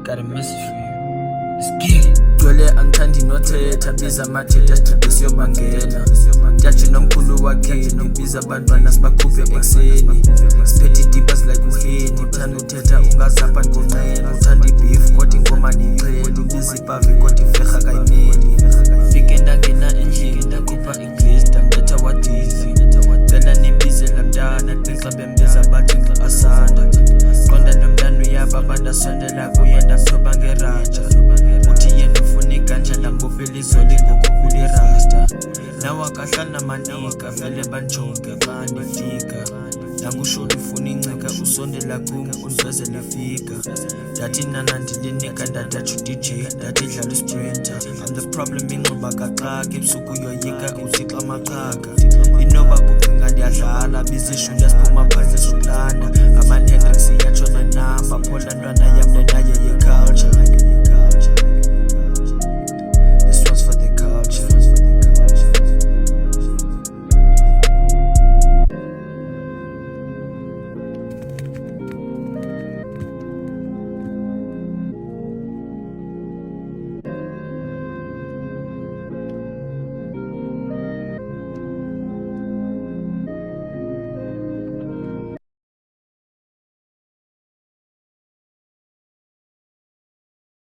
got a message for you. Let's get it. Gcwele angithandi nothetha biza amathetha sitribhe siyobangena Ntatshi nomkhulu wakheni biza abantwana sibakhuphe ekuseni siphethe idipas like uheni uthanda uthetha ungazapha ngonqeni uthanda ibeef kodwa ingoma niyiqhele ubiza ipavi kodwa iflerha kayimeli fike ndangena endlini ndakhupha iglista mbetha wadizi cela nibize la mntana xa bembiza bathi asanda qonda nomntana uyaba abantu asondela kuye ndamthoba ngeraja uthi yena ufuna iganja ndambopela izoli ngokuvula irasta nawakahlala manika vele banjonge bandifika ndangusholo ufuna incika usondela kum uzweze lifika ndathi nana ndilinika ndadatsho DJ ndathi dlala usprinter I'm the problem inqoba kaxaka ebusuku uyoyika uzixa amaqhaga inoba ucinga ndiyadlala bizishule siphuma phandle sokulanda ama-Hendrix iyatshona nam